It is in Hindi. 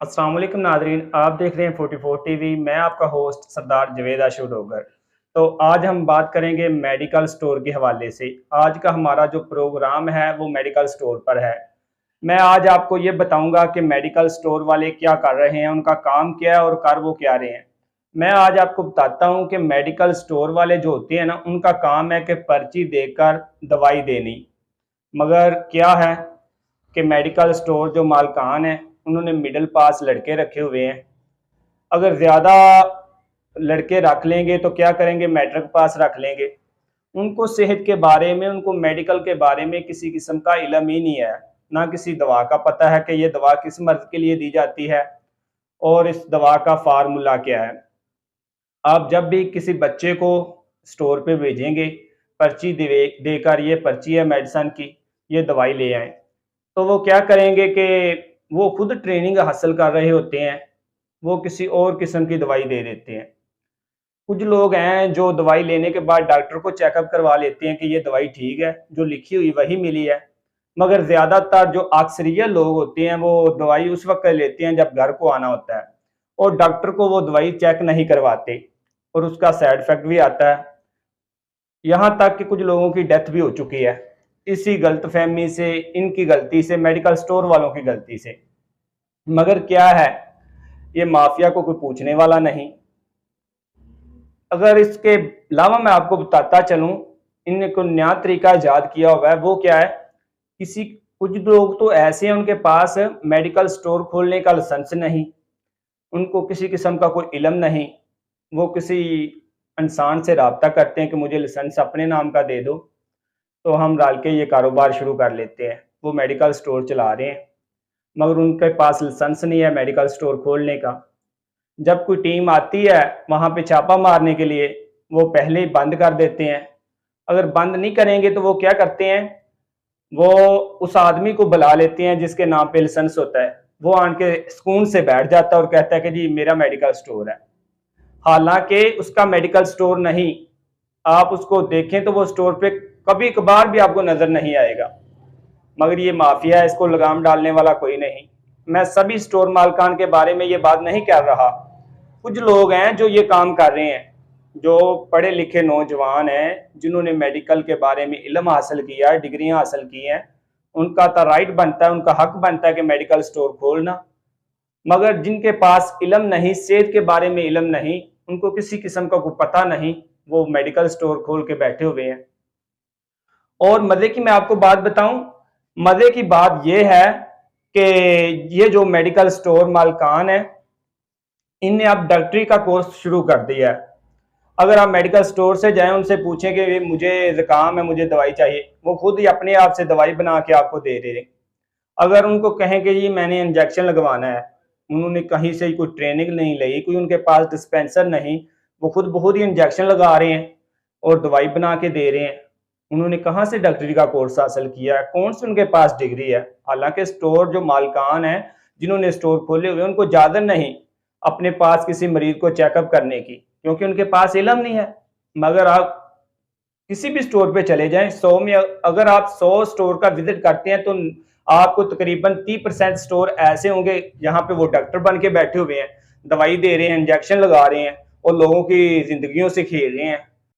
अस्सलाम वालेकुम नादरीन, आप देख रहे हैं 44 टीवी। मैं आपका होस्ट सरदार जवेद आशू डोगर। तो आज हम बात करेंगे मेडिकल स्टोर के हवाले से। आज का हमारा जो प्रोग्राम है वो मेडिकल स्टोर पर है। मैं आज आपको ये बताऊंगा कि मेडिकल स्टोर वाले क्या कर रहे हैं, उनका काम क्या है और कर वो क्या रहे हैं। मैं आज आपको बताता हूँ कि मेडिकल स्टोर वाले जो होते हैं ना, उनका काम है कि पर्ची देकर दवाई देनी। मगर क्या है कि मेडिकल स्टोर जो मालकान हैं, उन्होंने मिडिल पास लड़के रखे हुए हैं। अगर ज़्यादा लड़के रख लेंगे तो क्या करेंगे, मैट्रिक पास रख लेंगे। उनको सेहत के बारे में, उनको मेडिकल के बारे में किसी किस्म का इल्म ही नहीं है। ना किसी दवा का पता है कि ये दवा किस मर्ज के लिए दी जाती है और इस दवा का फार्मूला क्या है। आप जब भी किसी बच्चे को स्टोर पे भेजेंगे, पर्ची देकर ये पर्ची है मेडिसन की, ये दवाई ले आए, तो वो क्या करेंगे कि वो खुद ट्रेनिंग हासिल कर रहे होते हैं, वो किसी और किस्म की दवाई दे देते हैं। कुछ लोग हैं जो दवाई लेने के बाद डॉक्टर को चेकअप करवा लेते हैं कि ये दवाई ठीक है, जो लिखी हुई वही मिली है। मगर ज़्यादातर जो अक्सरियत लोग होते हैं वो दवाई उस वक्त लेते हैं जब घर को आना होता है, और डॉक्टर को वो दवाई चेक नहीं करवाते और उसका साइड इफेक्ट भी आता है। यहाँ तक कि कुछ लोगों की डेथ भी हो चुकी है इसी गलतफहमी से, इनकी गलती से, मेडिकल स्टोर वालों की गलती से। मगर क्या है, ये माफिया को कोई पूछने वाला नहीं। अगर इसके अलावा मैं आपको बताता चलूं, इनने को नया तरीका ईजाद किया हुआ है। वो क्या है, किसी कुछ लोग तो ऐसे हैं उनके पास मेडिकल स्टोर खोलने का लाइसेंस नहीं, उनको किसी किस्म का कोई इल्म नहीं। वो किसी इंसान से रब्ता करते हैं कि मुझे लाइसेंस अपने नाम का दे दो, तो हम डाल के ये कारोबार शुरू कर लेते हैं। वो मेडिकल स्टोर चला रहे हैं मगर उनके पास लाइसेंस नहीं है मेडिकल स्टोर खोलने का। जब कोई टीम आती है वहाँ पे छापा मारने के लिए, वो पहले ही बंद कर देते हैं। अगर बंद नहीं करेंगे तो वो क्या करते हैं, वो उस आदमी को बुला लेते हैं जिसके नाम पे लाइसेंस होता है। वो आन के सुकून से बैठ जाता है और कहता है कि जी मेरा मेडिकल स्टोर है, हालांकि उसका मेडिकल स्टोर नहीं। आप उसको देखें तो वो स्टोर पे कभी कभार भी आपको नजर नहीं आएगा। मगर ये माफिया है, इसको लगाम डालने वाला कोई नहीं। मैं सभी स्टोर मालकान के बारे में ये बात नहीं कर रहा। कुछ लोग हैं जो ये काम कर रहे हैं, जो पढ़े लिखे नौजवान हैं, जिन्होंने मेडिकल के बारे में इल्म हासिल किया है, डिग्रियां हासिल की हैं। उनका तो राइट बनता है, उनका हक बनता है कि मेडिकल स्टोर खोलना। मगर जिनके पास इल्म नहीं, सेहत के बारे में इल्म नहीं, उनको किसी किस्म का कोई पता नहीं, वो मेडिकल स्टोर खोल के बैठे हुए हैं। और मजे की मैं आपको बात बताऊं, मजे की बात यह है कि ये जो मेडिकल स्टोर मालकान है, इनने अब डॉक्टरी का कोर्स शुरू कर दिया है। अगर आप मेडिकल स्टोर से जाएं, उनसे पूछें कि मुझे जुकाम है, मुझे दवाई चाहिए, वो खुद ही अपने आप से दवाई बना के आपको दे दे। अगर उनको कहें कि जी मैंने इंजेक्शन लगवाना है, उन्होंने कहीं से कोई ट्रेनिंग नहीं ली, कोई उनके पास डिस्पेंसर नहीं, वो खुद बहुत ही इंजेक्शन लगा रहे हैं और दवाई बना के दे रहे हैं। उन्होंने कहाँ से डॉक्टरी का कोर्स हासिल किया है, कौन सी उनके पास डिग्री है। हालांकि स्टोर जो मालकान है, जिन्होंने स्टोर खोले हुए, उनको ज़्यादा नहीं अपने पास किसी मरीज को चेकअप करने की, क्योंकि उनके पास इल्म नहीं है। मगर आप किसी भी स्टोर पे चले जाएं, 100 में अगर आप 100 स्टोर का विजिट करते हैं तो आपको तकरीबन 30% स्टोर ऐसे होंगे जहां पे वो डॉक्टर बन के बैठे हुए हैं, दवाई दे रहे हैं, इंजेक्शन लगा रहे हैं और लोगों की जिंदगियों से खेल रहे हैं।